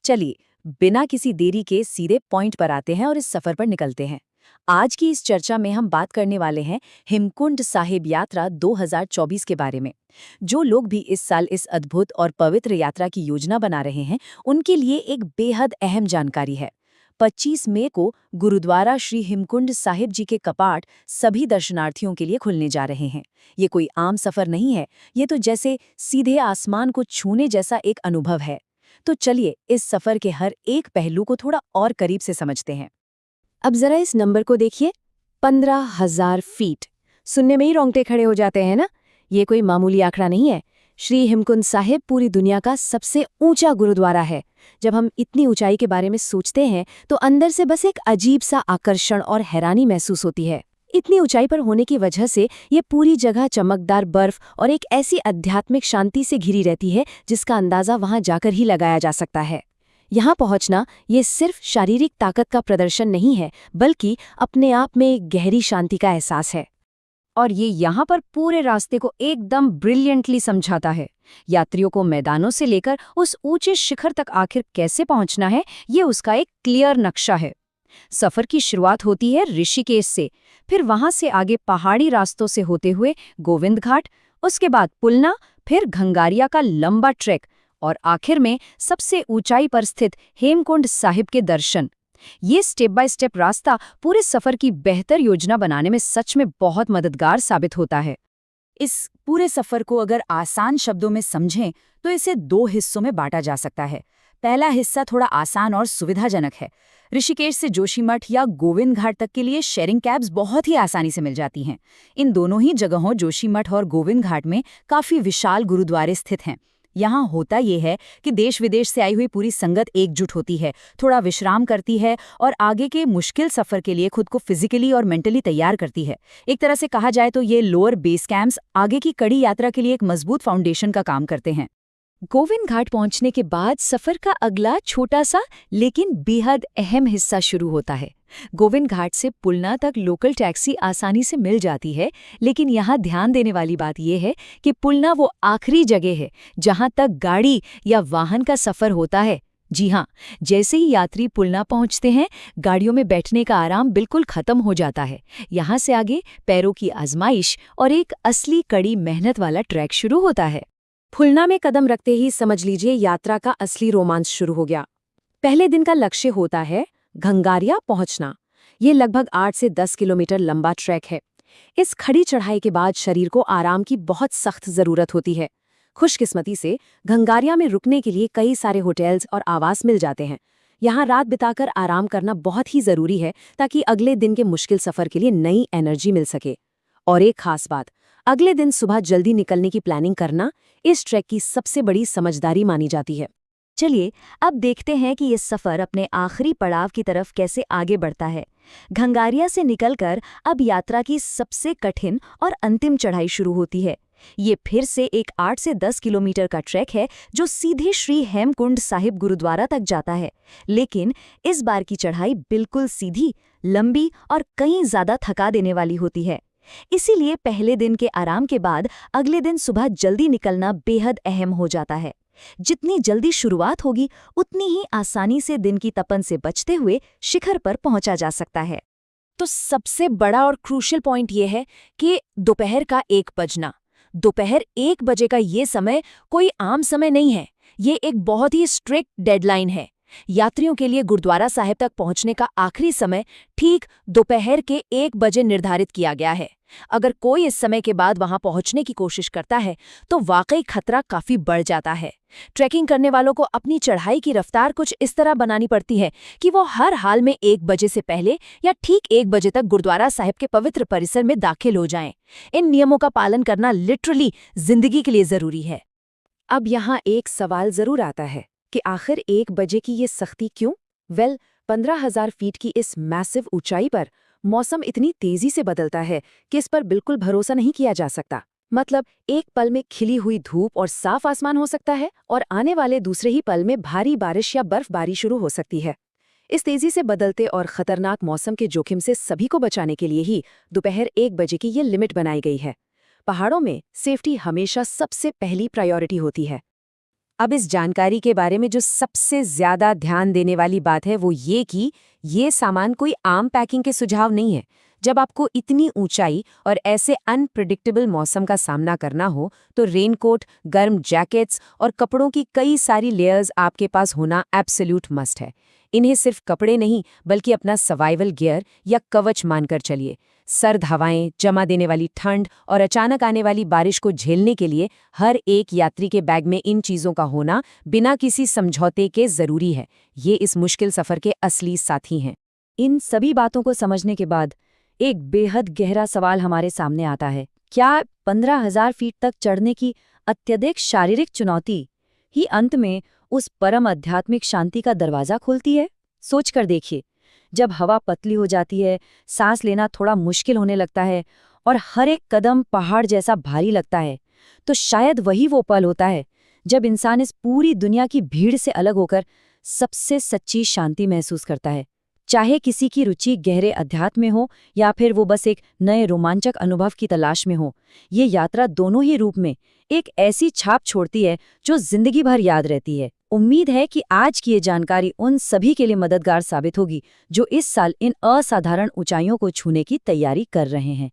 चलिए, बिना किसी देरी के सीधे पॉइंट पर आते हैं और इस सफर पर निकलते हैं। आज की इस चर्चा में हम बात करने वाले हैं हेमकुंड साहिब यात्रा 2024 के बारे में। जो लोग भी इस साल इस अद्भुत और पवित्र यात्रा की योजना बना रहे हैं, उनके लिए एक बेहद अहम जानकारी है। 25 मई को गुरुद्वारा श्री हेमकुंड साहिब जी के कपाट सभी दर्शनार्थियों के लिए खुलने जा रहे हैं। ये कोई आम सफर नहीं है, ये तो जैसे सीधे आसमान को छूने जैसा एक अनुभव है। तो चलिए इस सफर के हर एक पहलू को थोड़ा और करीब से समझते हैं। अब जरा इस नंबर को देखिए, 15,000 फीट। सुनने में ही रोंगटे खड़े हो जाते हैं ना। ये कोई मामूली आंकड़ा नहीं है। श्री हेमकुंड साहिब पूरी दुनिया का सबसे ऊंचा गुरुद्वारा है। जब हम इतनी ऊंचाई के बारे में सोचते हैं तो अंदर से बस एक अजीब सा आकर्षण और हैरानी महसूस होती है। इतनी ऊंचाई पर होने की वजह से ये पूरी जगह चमकदार बर्फ और एक ऐसी आध्यात्मिक शांति से घिरी रहती है जिसका अंदाजा वहां जाकर ही लगाया जा सकता है। यहाँ पहुंचना ये सिर्फ शारीरिक ताकत का प्रदर्शन नहीं है, बल्कि अपने आप में एक गहरी शांति का एहसास है। और ये यहाँ पर पूरे रास्ते को एकदम ब्रिलियंटली समझाता है। यात्रियों को मैदानों से लेकर उस ऊंचे शिखर तक आखिर कैसे पहुंचना है, ये उसका एक क्लियर नक्शा है। सफर की शुरुआत होती है ऋषिकेश से, फिर वहां से आगे पहाड़ी रास्तों से होते हुए गोविंद घाट, उसके बाद पुलना, फिर घंगारिया का लंबा ट्रैक और आखिर में सबसे ऊंचाई पर स्थित हेमकुंड साहिब के दर्शन। ये स्टेप बाय स्टेप रास्ता पूरे सफर की बेहतर योजना बनाने में सच में बहुत मददगार साबित होता है। इस पूरे सफर को अगर आसान शब्दों में समझें तो इसे दो हिस्सों में बांटा जा सकता है। पहला हिस्सा थोड़ा आसान और सुविधाजनक है। ऋषिकेश से जोशीमठ या गोविंद घाट तक के लिए शेयरिंग कैब्स बहुत ही आसानी से मिल जाती हैं। इन दोनों ही जगहों जोशीमठ और गोविंद घाट में काफ़ी विशाल गुरुद्वारे स्थित हैं। यहाँ होता ये है कि देश विदेश से आई हुई पूरी संगत एकजुट होती है, थोड़ा विश्राम करती है और आगे के मुश्किल सफ़र के लिए खुद को फिजिकली और मेंटली तैयार करती है। एक तरह से कहा जाए तो ये लोअर बेस कैंप्स आगे की कड़ी यात्रा के लिए एक मजबूत फाउंडेशन का काम करते हैं। गोविंद घाट पहुंचने के बाद सफर का अगला छोटा सा लेकिन बेहद अहम हिस्सा शुरू होता है। गोविंद घाट से पुलना तक लोकल टैक्सी आसानी से मिल जाती है, लेकिन यहाँ ध्यान देने वाली बात यह है कि पुलना वो आखिरी जगह है जहाँ तक गाड़ी या वाहन का सफर होता है। जी हाँ, जैसे ही यात्री पुलना पहुँचते हैं, गाड़ियों में बैठने का आराम बिल्कुल खत्म हो जाता है। यहाँ से आगे पैरों की आजमाइश और एक असली कड़ी मेहनत वाला ट्रैक शुरू होता है। फुलना में कदम रखते ही समझ लीजिए यात्रा का असली रोमांच शुरू हो गया। पहले दिन का लक्ष्य होता है घंगारिया पहुंचना। ये लगभग 8 से 10 किलोमीटर लंबा ट्रैक है। इस खड़ी चढ़ाई के बाद शरीर को आराम की बहुत सख्त जरूरत होती है। खुशकिस्मती से घंगारिया में रुकने के लिए कई सारे होटल्स और आवास मिल जाते हैं। यहाँ रात बिताकर आराम करना बहुत ही जरूरी है ताकि अगले दिन के मुश्किल सफर के लिए नई एनर्जी मिल सके। और एक खास बात, अगले दिन सुबह जल्दी निकलने की प्लानिंग करना इस ट्रैक की सबसे बड़ी समझदारी मानी जाती है। चलिए अब देखते हैं कि ये सफ़र अपने आखिरी पड़ाव की तरफ कैसे आगे बढ़ता है। घंगारिया से निकलकर अब यात्रा की सबसे कठिन और अंतिम चढ़ाई शुरू होती है। ये फिर से एक 8 से 10 किलोमीटर का ट्रैक है जो सीधे श्री हेमकुंड साहिब गुरुद्वारा तक जाता है। लेकिन इस बार की चढ़ाई बिल्कुल सीधी, लंबी और कहीं ज़्यादा थका देने वाली होती है। इसीलिए पहले दिन के आराम के बाद अगले दिन सुबह जल्दी निकलना बेहद अहम हो जाता है। जितनी जल्दी शुरुआत होगी, उतनी ही आसानी से दिन की तपन से बचते हुए शिखर पर पहुंचा जा सकता है। तो सबसे बड़ा और क्रूशियल पॉइंट ये है कि दोपहर का 1 बजना। दोपहर 1 बजे का ये समय कोई आम समय नहीं है। ये एक बहुत ही स्ट्रिक्ट डेडलाइन है। यात्रियों के लिए गुरुद्वारा साहिब तक पहुंचने का आखिरी समय ठीक दोपहर के 1 बजे निर्धारित किया गया है। अगर कोई इस समय के बाद वहां पहुंचने की कोशिश करता है तो वाकई खतरा काफी बढ़ जाता है। ट्रैकिंग करने वालों को अपनी चढ़ाई की रफ्तार कुछ इस तरह बनानी पड़ती है कि वो हर हाल में 1 बजे से पहले या ठीक 1 बजे तक गुरुद्वारा साहिब के पवित्र परिसर में दाखिल हो जाएं। इन नियमों का पालन करना लिटरली जिंदगी के लिए जरूरी है। अब यहाँ एक सवाल जरूर आता है कि आखिर 1 बजे की ये सख्ती क्यों? 15,000 फीट की इस मैसिव ऊंचाई पर मौसम इतनी तेजी से बदलता है कि इस पर बिल्कुल भरोसा नहीं किया जा सकता। मतलब एक पल में खिली हुई धूप और साफ आसमान हो सकता है और आने वाले दूसरे ही पल में भारी बारिश या बर्फबारी शुरू हो सकती है। इस तेजी से बदलते और खतरनाक मौसम के जोखिम से सभी को बचाने के लिए ही दोपहर 1 बजे की ये लिमिट बनाई गई है। पहाड़ों में सेफ्टी हमेशा सबसे पहली प्रायोरिटी होती है। अब इस जानकारी के बारे में जो सबसे ज्यादा ध्यान देने वाली बात है वो ये कि ये सामान कोई आम पैकिंग के सुझाव नहीं है। जब आपको इतनी ऊंचाई और ऐसे अनप्रिडिक्टेबल मौसम का सामना करना हो तो रेनकोट, गर्म जैकेट्स और कपड़ों की कई सारी लेयर्स आपके पास होना एब्सोल्यूट मस्ट है। इन्हें सिर्फ कपड़े नहीं बल्कि अपना सर्वाइवल गियर या कवच मानकर चलिए। सर्द हवाएं, जमा देने वाली ठंड और अचानक आने वाली बारिश को झेलने के लिए हर एक यात्री के बैग में इन चीज़ों का होना बिना किसी समझौते के ज़रूरी है। ये इस मुश्किल सफ़र के असली साथी हैं। इन सभी बातों को समझने के बाद एक बेहद गहरा सवाल हमारे सामने आता है। क्या 15,000 फीट तक चढ़ने की अत्यधिक शारीरिक चुनौती ही अंत में उस परम आध्यात्मिक शांति का दरवाज़ा खोलती है? सोचकर देखिए, जब हवा पतली हो जाती है, सांस लेना थोड़ा मुश्किल होने लगता है और हर एक कदम पहाड़ जैसा भारी लगता है, तो शायद वही वो पल होता है जब इंसान इस पूरी दुनिया की भीड़ से अलग होकर सबसे सच्ची शांति महसूस करता है। चाहे किसी की रुचि गहरे अध्यात्म में हो या फिर वो बस एक नए रोमांचक अनुभव की तलाश में हो, ये यात्रा दोनों ही रूप में एक ऐसी छाप छोड़ती है जो जिंदगी भर याद रहती है। उम्मीद है कि आज की ये जानकारी उन सभी के लिए मददगार साबित होगी जो इस साल इन असाधारण ऊंचाइयों को छूने की तैयारी कर रहे हैं।